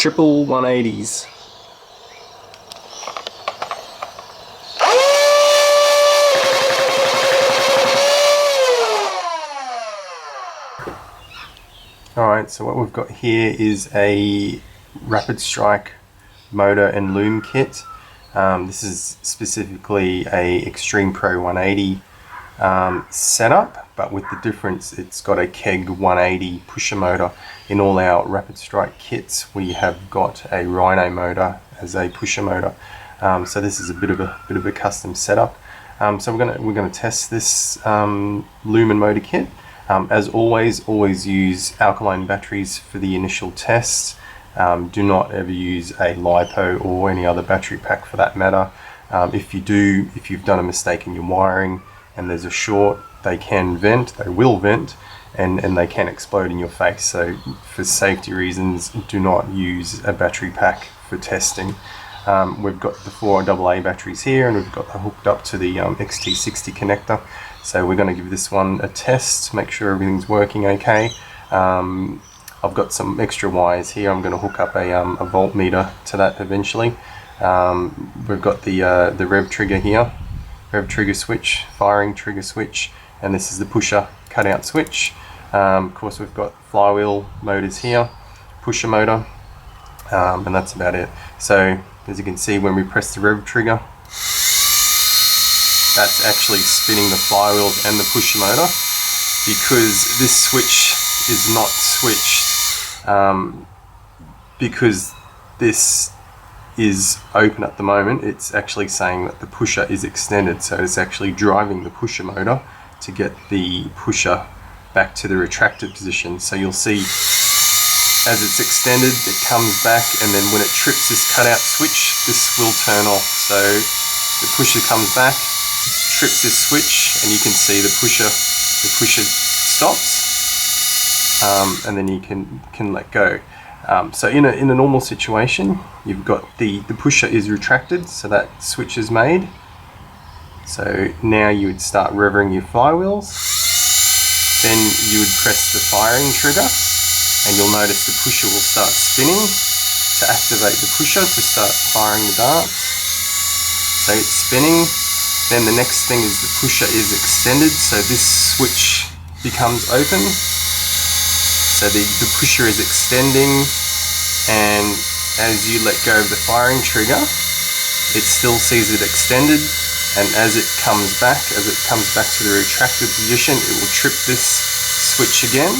triple 180s. Alright, so what we've got here is a Rapidstrike motor and loom kit. This is specifically a Extreme Pro 180 setup, but with the difference it's got a Keg 180 pusher motor. In all our Rapidstrike kits we have got a Rhino motor as a pusher motor. So this is a bit of a custom setup. So we're gonna test this loom and motor kit. As always use alkaline batteries for the initial tests. Do not ever use a LiPo or any other battery pack for that matter. If you've done a mistake in your wiring and there's a short, they will vent and they can explode in your face. So for safety reasons, do not use a battery pack for testing. We've got the 4 AA batteries here and we've got that hooked up to the XT60 connector. So we're going to give this one a test, make sure everything's working okay. I've got some extra wires here. I'm going to hook up a voltmeter to that eventually. We've got the rev trigger here, rev trigger switch, firing trigger switch, and this is the pusher cutout switch. Of course we've got flywheel motors here, pusher motor, and that's about it. So as you can see, when we press the rev trigger, that's actually spinning the flywheels and the pusher motor. Because this switch is not switched, because this is open at the moment, it's actually saying that the pusher is extended, so it's actually driving the pusher motor to get the pusher back to the retracted position. So you'll see as it's extended, it comes back, and then when it trips this cutout switch, this will turn off. So the pusher comes back, trips this switch, and you can see the pusher stops, and then you can let go. So in a normal situation, you've got the pusher is retracted, so that switch is made. So now you would start revving your flywheels, then you would press the firing trigger, and you'll notice the pusher will start spinning to activate the pusher to start firing the darts. So it's spinning. Then the next thing is the pusher is extended, so this switch becomes open. So the pusher is extending, and as you let go of the firing trigger, it still sees it extended, and as it comes back to the retracted position, it will trip this switch again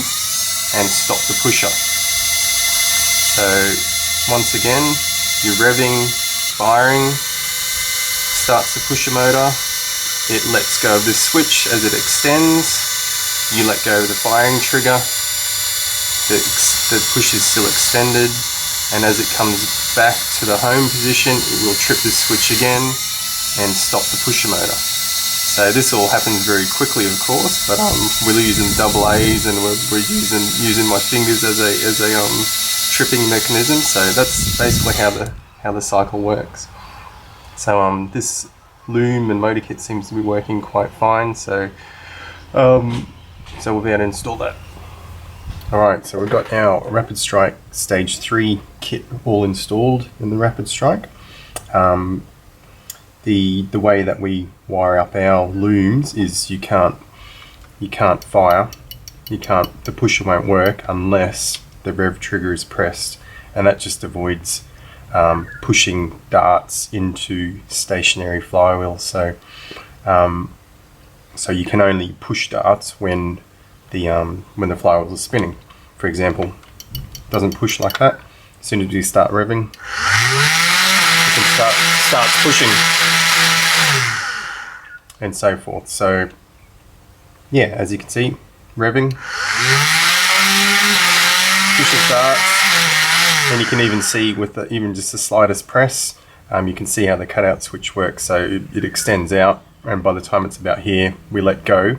and stop the pusher. So once again, you're revving, firing, starts the pusher motor, it lets go of this switch as it extends, you let go of the firing trigger, the push is still extended, and as it comes back to the home position, it will trip this switch again and stop the pusher motor. So this all happens very quickly, of course, but we're using AA's and we're using my fingers as a tripping mechanism. So that's basically how the cycle works. So this loom and motor kit seems to be working quite fine. So we'll be able to install that. Alright, so we've got our Rapidstrike Stage 3 kit all installed in the Rapidstrike. The way that we wire up our looms is you can't fire, the pusher won't work unless the rev trigger is pressed, and that just avoids pushing darts into stationary flywheels. So you can only push darts when the flywheels are spinning. For example, it doesn't push like that. As soon as you start revving, it can starts pushing, and so forth. So yeah, as you can see, revving, pushes darts, and you can even see with even just the slightest press, you can see how the cutout switch works. So it extends out, and by the time it's about here, we let go,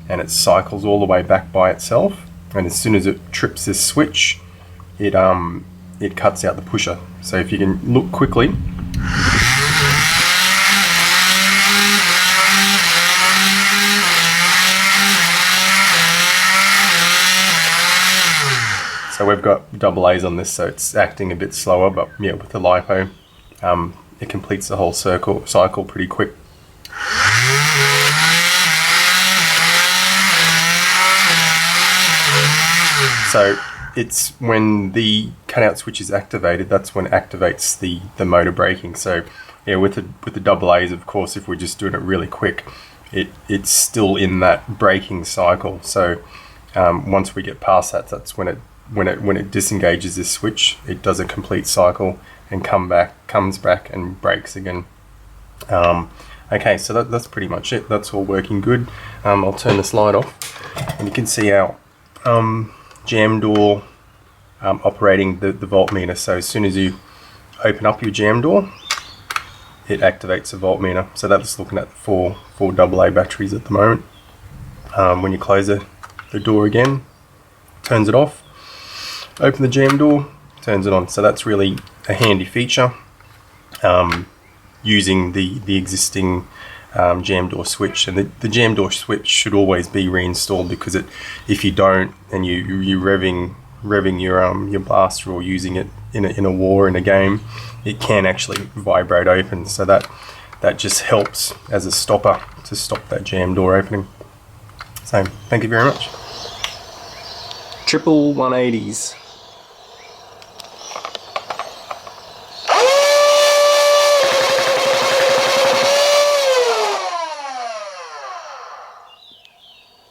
and it cycles all the way back by itself. And as soon as it trips this switch, it cuts out the pusher. So if you can look quickly, So we've got double A's on this, so it's acting a bit slower, but yeah, with the LiPo, it completes the whole cycle pretty quick. So it's when the cutout switch is activated, that's when it activates the motor braking. So yeah, with the double A's, of course, if we're just doing it really quick, it's still in that braking cycle. So once we get past that, that's when it disengages this switch. It does a complete cycle and comes back and brakes again. Okay, so that's pretty much it. That's all working good. I'll turn this light off, and you can see our jam door operating the voltmeter. So as soon as you open up your jam door, it activates the voltmeter. So that's looking at four AA batteries at the moment. When you close the door again, turns it off. Open the jam door, turns it on. So that's really a handy feature, using the existing jam door switch. And the jam door switch should always be reinstalled, because if you don't, and you're revving your blaster or using it in a war, in a game, it can actually vibrate open. So that just helps as a stopper to stop that jam door opening. So thank you very much. Triple 180s.